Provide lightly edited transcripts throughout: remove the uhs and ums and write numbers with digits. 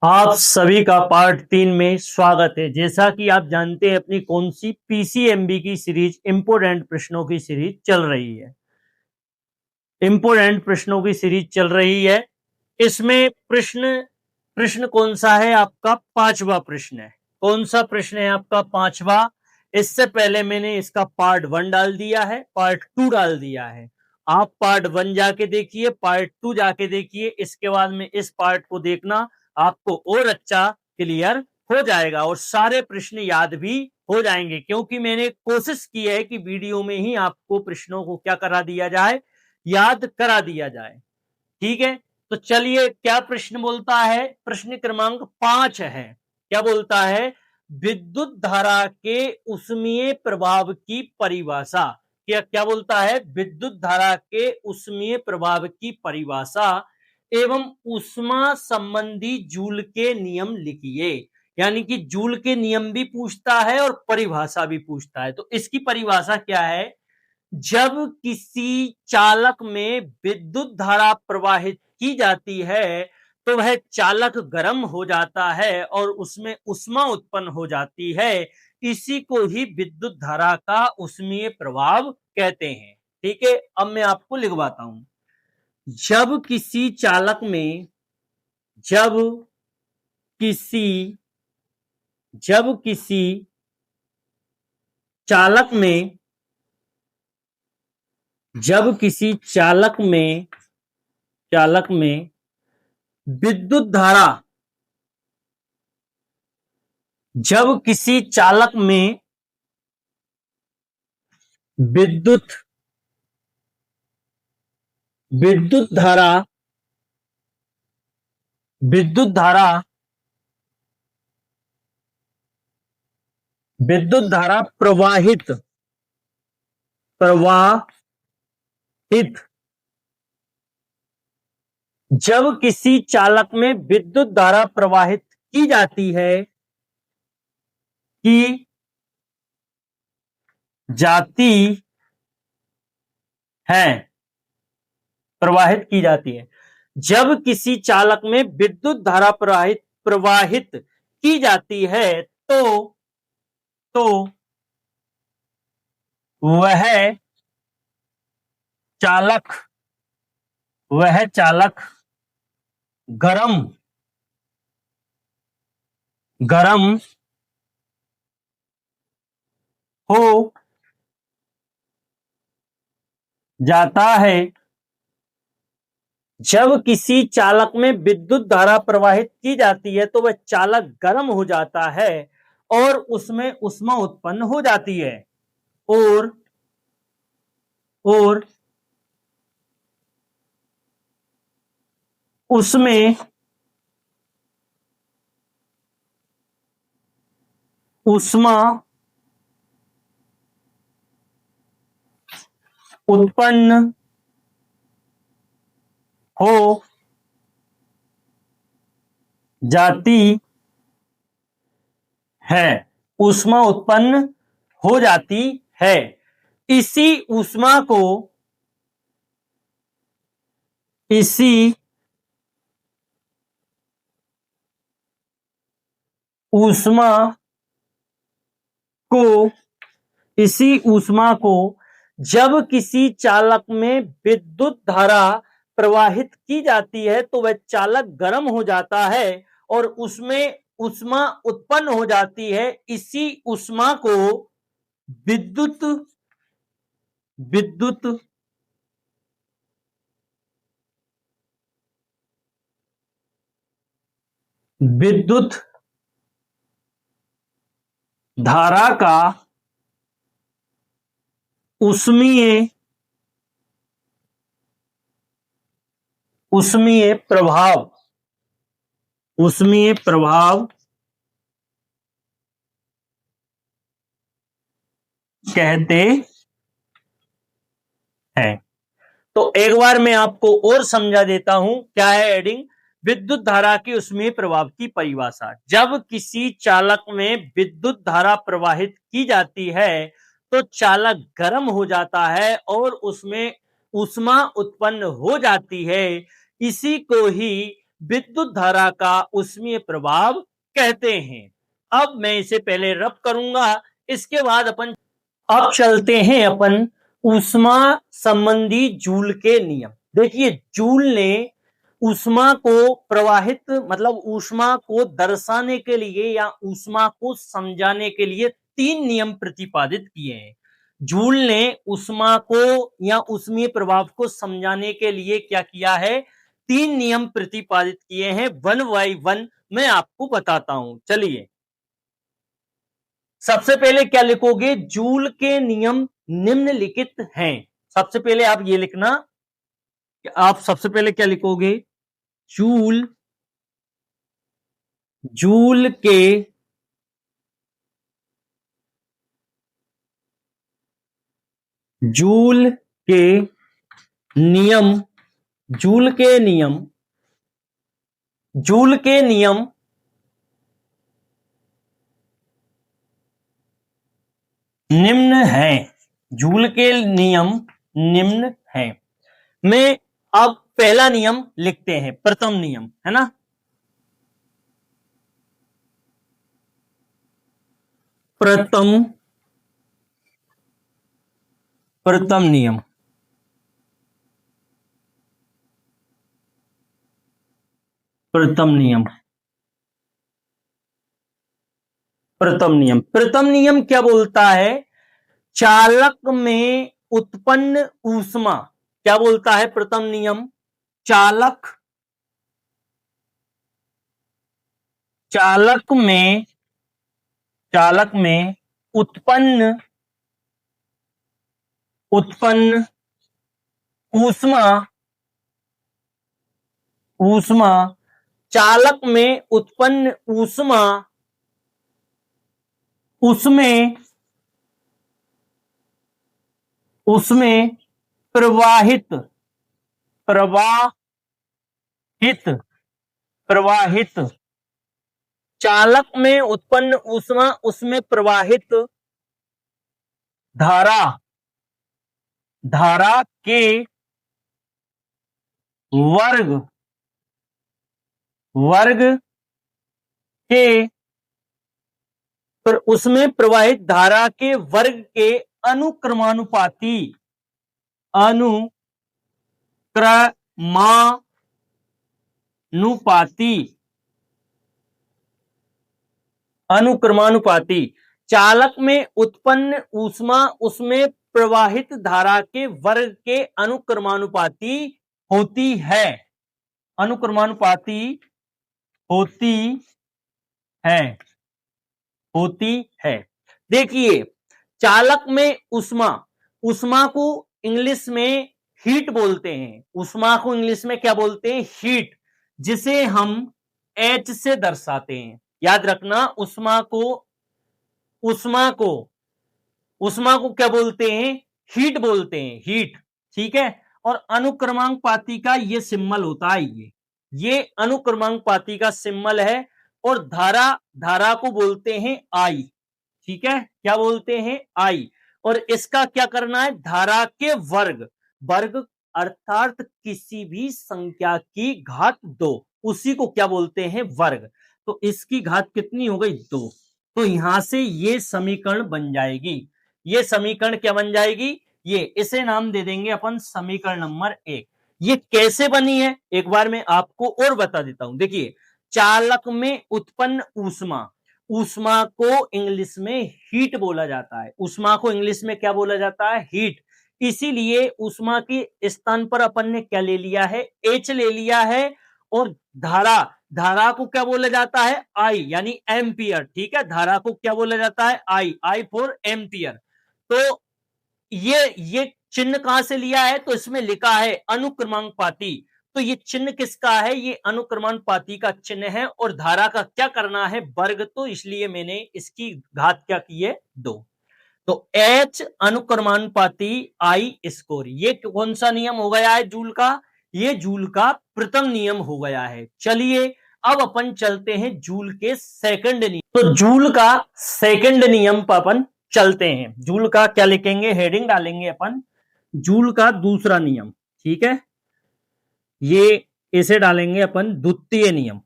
आप सभी का पार्ट 3 में स्वागत है। जैसा कि आप जानते हैं अपनी कौन सी पीसीएमबी की सीरीज इंपोर्टेंट प्रश्नों की सीरीज चल रही है। इंपोर्टेंट प्रश्नों की सीरीज चल रही है। इसमें प्रश्न प्रश्न कौन सा है? आपका पांचवा प्रश्न है। कौन सा प्रश्न है आपका? पांचवा। इससे पहले मैंने इसका पार्ट 1 डाल दिया है, पार्ट 2 डाल दिया है। आप पार्ट 1 जाके देखिए, पार्ट 2 जाके देखिए, इसके बाद में इस पार्ट को देखना, आपको और अच्छा क्लियर हो जाएगा और सारे प्रश्न याद भी हो जाएंगे, क्योंकि मैंने कोशिश की है कि वीडियो में ही आपको प्रश्नों को क्या करा दिया जाए, याद करा दिया जाए। ठीक है, तो चलिए, क्या प्रश्न बोलता है? प्रश्न क्रमांक 5 है। क्या बोलता है? विद्युत धारा के उष्मीय प्रभाव की परिभाषा। क्या क्या बोलता है? विद्युत धारा के उष्मीय प्रभाव की परिभाषा एवं ऊष्मा संबंधी जूल के नियम लिखिए। यानी कि जूल के नियम भी पूछता है और परिभाषा भी पूछता है। तो इसकी परिभाषा क्या है? जब किसी चालक में विद्युत धारा प्रवाहित की जाती है तो वह चालक गर्म हो जाता है और उसमें ऊष्मा उत्पन्न हो जाती है। इसी को ही विद्युत धारा का ऊष्मीय प्रभाव कहते हैं। ठीक है, अब मैं आपको लिखवाता हूं। जब किसी चालक में जब किसी जब किसी चालक में जब किसी चालक में विद्युत धारा जब किसी चालक में विद्युत विद्युत धारा विद्युत धारा विद्युत धारा प्रवाहित जब किसी चालक में विद्युत धारा प्रवाहित की जाती है की जाती है प्रवाहित की जाती है जब किसी चालक में विद्युत धारा प्रवाहित की जाती है तो वह चालक गरम गरम हो जाता है। जब किसी चालक में विद्युत धारा प्रवाहित की जाती है तो वह चालक गर्म हो जाता है और उसमें ऊष्मा उत्पन्न हो जाती है और उसमें ऊष्मा उत्पन्न हो जाती है ऊष्मा उत्पन्न हो जाती है। इसी ऊष्मा को इसी ऊष्मा को जब किसी चालक में विद्युत धारा प्रवाहित की जाती है तो वह चालक गर्म हो जाता है और उसमें ऊष्मा उत्पन्न हो जाती है। इसी ऊष्मा को विद्युत विद्युत विद्युत धारा का ऊष्मीय प्रभाव कहते हैं। तो एक बार मैं आपको और समझा देता हूं क्या है एडिंग। विद्युत धारा की ऊष्मीय प्रभाव की परिभाषा। जब किसी चालक में विद्युत धारा प्रवाहित की जाती है तो चालक गर्म हो जाता है और उसमें ऊष्मा उत्पन्न हो जाती है। इसी को ही विद्युत धारा का ऊष्मीय प्रभाव कहते हैं। अब मैं इसे पहले रब करूंगा, इसके बाद अब चलते हैं अपन ऊष्मा संबंधी जूल के नियम। देखिए, जूल ने ऊष्मा को प्रवाहित मतलब ऊष्मा को दर्शाने के लिए या ऊष्मा को समझाने के लिए 3 नियम प्रतिपादित किए हैं। जूल ने ऊष्मा को या ऊष्मीय प्रभाव को समझाने के लिए क्या किया है, 3 नियम प्रतिपादित किए हैं। 1 बाय 1 मैं आपको बताता हूं। चलिए, सबसे पहले क्या लिखोगे, जूल के नियम निम्नलिखित हैं। सबसे पहले आप ये लिखना कि आप सबसे पहले क्या लिखोगे, जूल जूल के जूल के नियम जूल के नियम जूल के नियम निम्न है। जूल के नियम निम्न है। मैं अब पहला नियम लिखते हैं, प्रथम नियम है ना। प्रथम नियम प्रथम नियम प्रथम नियम क्या बोलता है, चालक में उत्पन्न ऊष्मा, क्या बोलता है प्रथम नियम, चालक में उत्पन्न ऊष्मा चालक में उत्पन्न ऊष्मा उसमें प्रवाहित चालक में उत्पन्न ऊष्मा उसमें प्रवाहित धारा के वर्ग के उसमें प्रवाहित धारा के वर्ग के अनुक्रमानुपाती चालक में उत्पन्न ऊष्मा उसमें प्रवाहित धारा के वर्ग के अनुक्रमानुपाती होती है। देखिए, चालक में ऊष्मा को इंग्लिश में हीट बोलते हैं। ऊष्मा को इंग्लिश में क्या बोलते हैं, हीट, जिसे हम H से दर्शाते हैं। याद रखना, ऊष्मा को क्या बोलते हैं, हीट बोलते हैं, हीट। ठीक है। और अनुक्रमांकपाती का ये सिंबल होता है, ये अनुक्रमांकपाती का सिंबल है। और धारा को बोलते हैं आई। ठीक है, क्या बोलते हैं, आई। और इसका क्या करना है, धारा के वर्ग अर्थात किसी भी संख्या की घात 2, उसी को क्या बोलते हैं, वर्ग। तो इसकी घात कितनी हो गई, 2। तो यहां से ये समीकरण बन जाएगी। ये समीकरण क्या बन जाएगी, इसे नाम दे देंगे अपन समीकरण नंबर 1। ये कैसे बनी है, एक बार मैं आपको और बता देता हूं। देखिए, चालक में उत्पन्न ऊष्मा को इंग्लिश में हीट बोला जाता है। ऊष्मा को इंग्लिश में क्या बोला जाता है, हीट। इसीलिए ऊष्मा के स्थान पर अपन ने क्या ले लिया है, H ले लिया है। और धारा को क्या बोला जाता है, आई, यानी एम्पियर। ठीक है, धारा को क्या बोला जाता है, आई फॉर एम्पियर। तो ये चिन्ह कहां से लिया है, तो इसमें लिखा है अनुक्रमांकपाती। तो ये चिन्ह किसका है, ये अनुक्रमानुपाती का चिन्ह है। और धारा का क्या करना है, वर्ग। तो इसलिए मैंने इसकी घात क्या की है, 2। तो H अनुक्रमानुपाती I स्कोर, ये कौन सा नियम हो गया है जूल का, ये जूल का प्रथम नियम हो गया है। चलिए, अब अपन चलते हैं जूल के सेकंड नियम। तो जूल का सेकंड नियम पर अपन चलते हैं। जूल का क्या लिखेंगे, हेडिंग डालेंगे अपन, जूल का दूसरा नियम। ठीक है, ये इसे डालेंगे अपन द्वितीय नियम।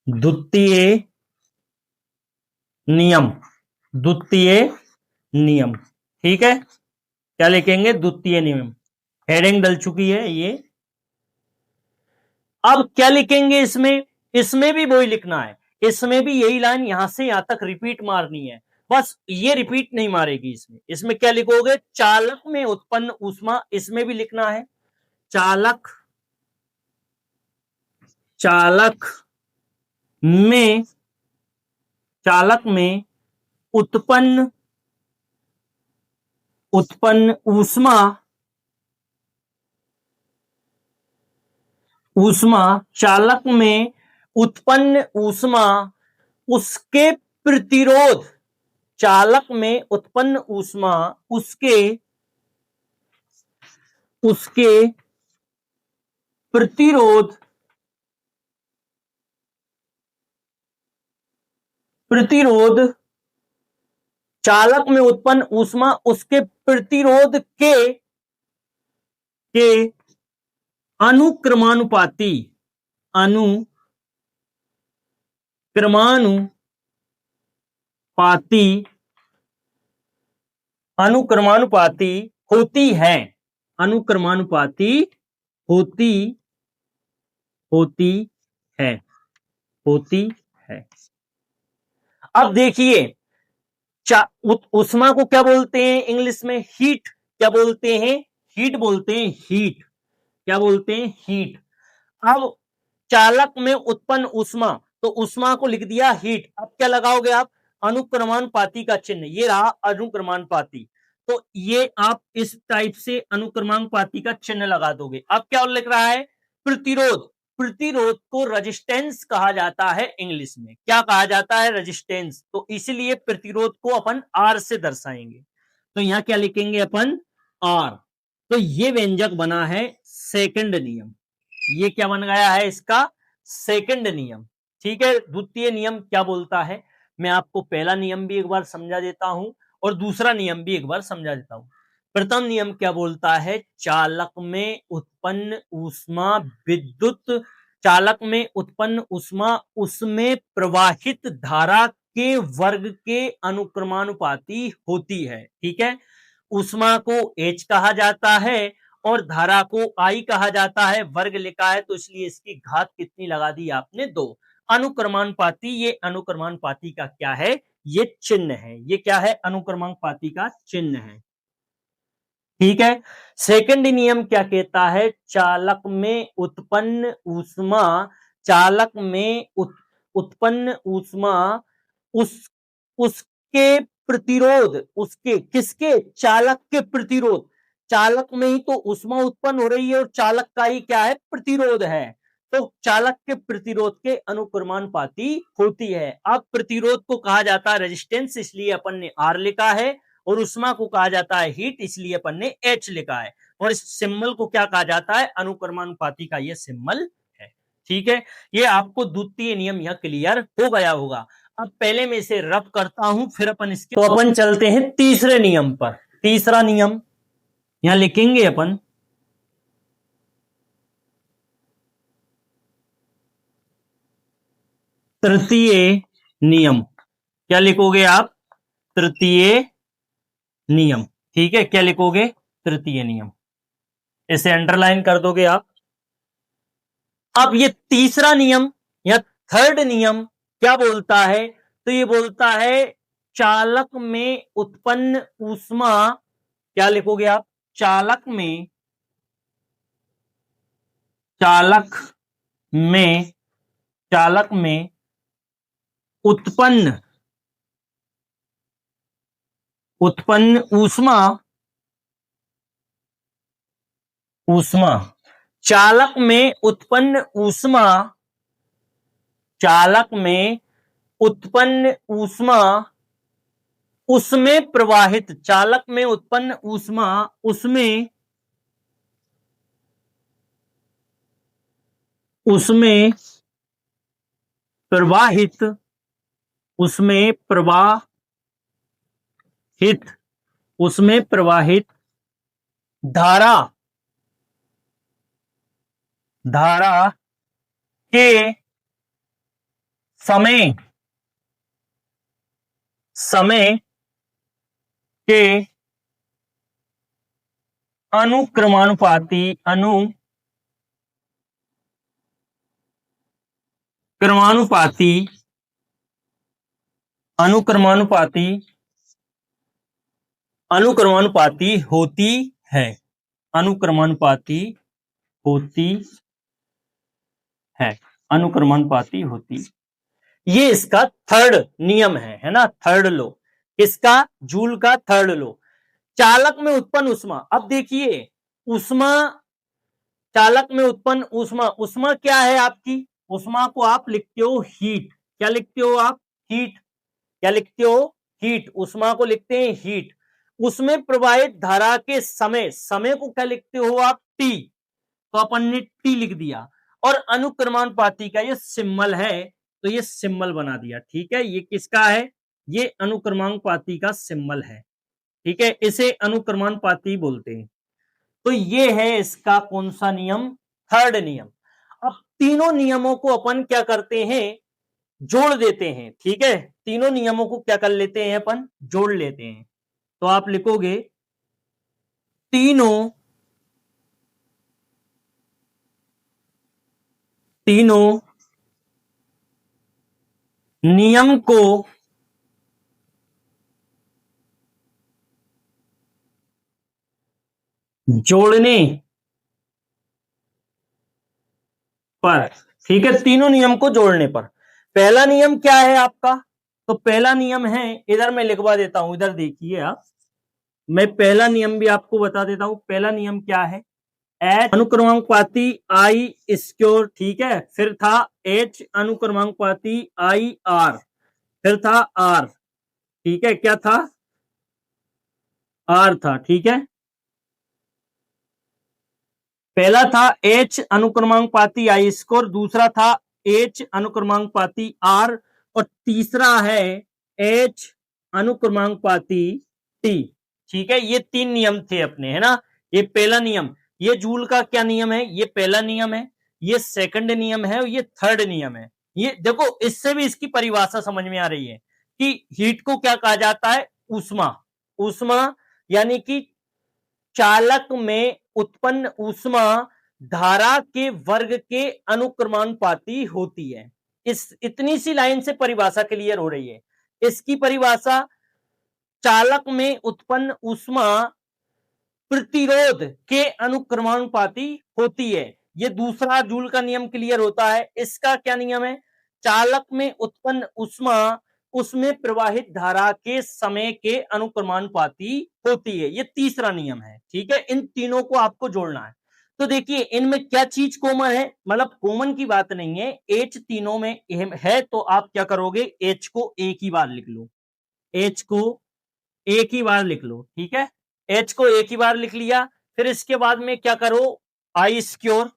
द्वितीय नियम, द्वितीय नियम, ठीक है। क्या लिखेंगे? द्वितीय नियम। हेडिंग डल चुकी है ये। अब क्या लिखेंगे इसमें? इसमें भी वही लिखना है, इसमें भी यही लाइन यहां से यहां तक रिपीट मारनी है, बस ये रिपीट नहीं मारेगी। इसमें क्या लिखोगे? चालक में उत्पन्न ऊष्मा, इसमें भी लिखना है चालक, चालक में, चालक में उत्पन्न, उत्पन्न ऊष्मा, ऊष्मा, चालक में उत्पन्न ऊष्मा उसके प्रतिरोध, चालक में उत्पन्न ऊष्मा उसके, उसके प्रतिरोध, प्रतिरोध, चालक में उत्पन्न ऊष्मा उसके प्रतिरोध के अनुक्रमानुपाती, अनुक्रमानुपाती, अनुक्रमानुपाती होती है, अनुक्रमानुपाती होती, होती है, होती है। अब देखिए, ऊष्मा को क्या बोलते हैं इंग्लिश में? हीट। क्या बोलते हैं? हीट बोलते हैं, हीट। क्या बोलते हैं? हीट। अब चालक में उत्पन्न ऊष्मा, तो ऊष्मा को लिख दिया हीट। अब क्या लगाओगे आप? अनुक्रमानुपाती का चिन्ह, ये रहा अनुक्रमानुपाती। तो ये आप इस टाइप से अनुक्रमानुपाती का चिन्ह लगा दोगे। अब क्या लिख रहा है? प्रतिरोध। प्रतिरोध को रेजिस्टेंस कहा जाता है इंग्लिश में। क्या कहा जाता है? रेजिस्टेंस। तो इसलिए प्रतिरोध को अपन आर से दर्शाएंगे। तो यहां क्या लिखेंगे अपन? आर। तो ये व्यंजक बना है सेकंड नियम। ये क्या बन गया है? इसका सेकंड नियम, ठीक है। द्वितीय नियम क्या बोलता है? मैं आपको पहला नियम भी एक बार समझा देता हूं और दूसरा नियम भी एक बार समझा देता हूं। प्रथम नियम क्या बोलता है? चालक में उत्पन्न ऊष्मा विद्युत, चालक में उत्पन्न ऊष्मा उसमें प्रवाहित धारा के वर्ग के अनुक्रमानुपाती होती है, ठीक है। ऊष्मा को H कहा जाता है और धारा को I कहा जाता है। वर्ग लिखा है तो इसलिए इसकी घात कितनी लगा दी आपने? 2। अनुक्रमानुपाती, ये अनुक्रमानुपाती का क्या है? ये चिन्ह है। ये क्या है? अनुक्रमानुपाती का चिन्ह है, ठीक है। सेकंड नियम क्या कहता है? चालक में उत्पन्न ऊष्मा, चालक में उत्पन्न ऊष्मा उसके प्रतिरोध, उसके, किसके? चालक के प्रतिरोध। चालक में ही तो ऊष्मा उत्पन्न हो रही है और चालक का ही क्या है? प्रतिरोध है। तो चालक के प्रतिरोध के अनुक्रमानुपाती होती है। अब प्रतिरोध को कहा जाता है रेजिस्टेंस, इसलिए अपन ने आर लिखा है, और ऊष्मा को कहा जाता है हीट, इसलिए अपन ने एच लिखा है। और इस सिंबल को क्या कहा जाता है? अनुक्रमानुपाती का ये सिंबल है, ठीक है। ये आपको द्वितीय नियम यह क्लियर हो गया होगा। अब पहले मैं इसे रब करता हूं, फिर अपन इसके, तो अपन चलते हैं तीसरे नियम पर। तीसरा नियम यहां लिखेंगे अपन तृतीय नियम। क्या लिखोगे आप? तृतीय नियम, ठीक है। क्या लिखोगे? तृतीय नियम। इसे अंडरलाइन कर दोगे आप। अब ये तीसरा नियम या थर्ड नियम क्या बोलता है? तो ये बोलता है चालक में उत्पन्न ऊष्मा, क्या लिखोगे आप? चालक में, चालक में, चालक में उत्पन्न, उत्पन्न ऊष्मा, ऊष्मा, चालक में उत्पन्न ऊष्मा, चालक में उत्पन्न ऊष्मा उसमें प्रवाहित, चालक में उत्पन्न ऊष्मा उसमें, उसमें प्रवाहित, उसमें प्रवाहित, उसमें प्रवाहित धारा, धारा के समय के अनुक्रमानुपाती होती है, अनुक्रमानुपाती होती। ये इसका थर्ड नियम है ना, थर्ड लो, इसका जूल का थर्ड लो। चालक में उत्पन्न उष्मा, अब देखिए उष्मा, चालक में उत्पन्न उष्मा, उष्मा क्या है आपकी, उष्मा को आप लिखते हो हीट, क्या लिखते हो आप, हीट, क्या लिखते हो, हीट, उष्मा को लिखते हैं हीट। उसमें प्रवाहित धारा के समय, समय को क्या लिखते हो आप, टी, तो अपन ने टी लिख दिया, और अनुक्रमानुपाती का ये सिंबल है, तो ये सिंबल बना दिया, ठीक है। ये किसका है, ये अनुक्रमानुपाती का सिंबल है, ठीक है, इसे अनुक्रमानुपाती बोलते हैं। तो ये है इसका कौन सा नियम, थर्ड नियम। अब तीनों नियमों को अपन क्या करते हैं, जोड़ देते हैं, ठीक है, तीनों नियमों को क्या कर लेते हैं अपन, जोड़ लेते हैं। तो आप लिखोगे तीनों नियम को जोड़ने पर, ठीक है, तीनों नियम को जोड़ने पर। पहला नियम क्या है आपका, तो पहला नियम है, इधर मैं लिखवा देता हूं, इधर देखिए आप, मैं पहला नियम भी आपको बता देता हूं। पहला नियम क्या है, एच अनुक्रमांकपाती आई स्क्योर, ठीक है, फिर था एच अनुक्रमांकपाती आई आर, फिर था आर, ठीक है, क्या था, आर था, ठीक है। पहला था एच अनुक्रमांकपाती आई स्क्वायर, दूसरा था एच अनुक्रमांकपाती आर, और तीसरा है एच अनुक्रमांकपाती टी, ठीक है। ये तीन नियम थे अपने, है ना। ये पहला नियम, ये जूल का क्या नियम है, ये पहला नियम है, ये सेकंड नियम है, और ये थर्ड नियम है। ये देखो, इससे भी इसकी परिभाषा समझ में आ रही है कि हीट को क्या कहा जाता है, ऊष्मा, ऊष्मा यानी कि चालक में उत्पन्न ऊष्मा धारा के वर्ग के अनुक्रमानुपाती होती है। इस इतनी सी लाइन से परिभाषा क्लियर हो रही है। इसकी परिभाषा, चालक में उत्पन्न ऊष्मा प्रतिरोध के अनुक्रमानुपाती होती है। ये दूसरा जूल का नियम क्लियर होता है। इसका क्या नियम है, चालक में उत्पन्न ऊष्मा उसमें प्रवाहित धारा के समय के अनुक्रमानुपाती होती है। ये तीसरा नियम है, ठीक है। इन तीनों को आपको जोड़ना है। तो देखिए इनमें क्या चीज कॉमन है, मतलब कॉमन की बात नहीं है, एच तीनों में है, तो आप क्या करोगे, एच को एक ही बार लिख लो, एच को एक ही बार लिख लो, ठीक है। एच को एक ही बार लिख लिया, फिर इसके बाद में क्या करो, आई स्क्योर,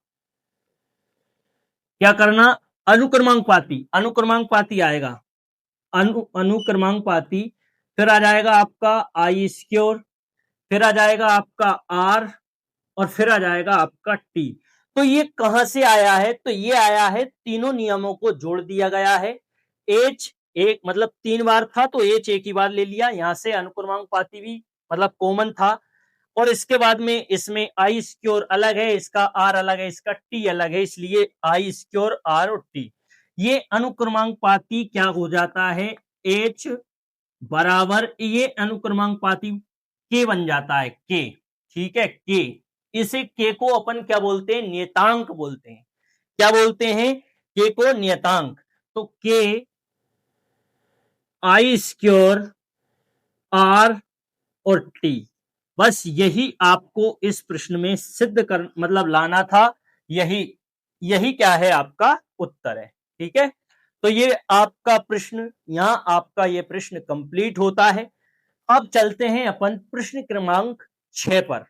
क्या करना, अनुक्रमांकपाती, अनुक्रमांकपाती आएगा, अनुक्रमांकपाती, फिर आ जाएगा आपका आई स्क्योर, फिर आ जाएगा आपका आर, और फिर आ जाएगा आपका टी। तो ये कहां से आया है, तो ये आया है, तीनों नियमों को जोड़ दिया गया है। एच एक मतलब 3 बार था, तो एच एक ही बार ले लिया, यहां से अनुक्रमांकपाती भी मतलब कॉमन था, और इसके बाद में इसमें आई स्क्योर अलग है, इसका आर अलग है, इसका टी अलग है, इसलिए आई स्क्योर आर और टी। ये अनुक्रमांकपाती क्या हो जाता है, एच बराबर, ये अनुक्रमांकपाती के बन जाता है, के, ठीक है, के। इसे के को अपन क्या बोलते हैं, नियतांक बोलते हैं। क्या बोलते हैं, के को नियतांक। तो के आई स्क्योर आर और टी, बस यही आपको इस प्रश्न में सिद्ध कर मतलब लाना था। यही यही क्या है, आपका उत्तर है, ठीक है। तो ये आपका प्रश्न, यहां आपका ये प्रश्न कंप्लीट होता है। अब चलते हैं अपन प्रश्न क्रमांक 6 पर।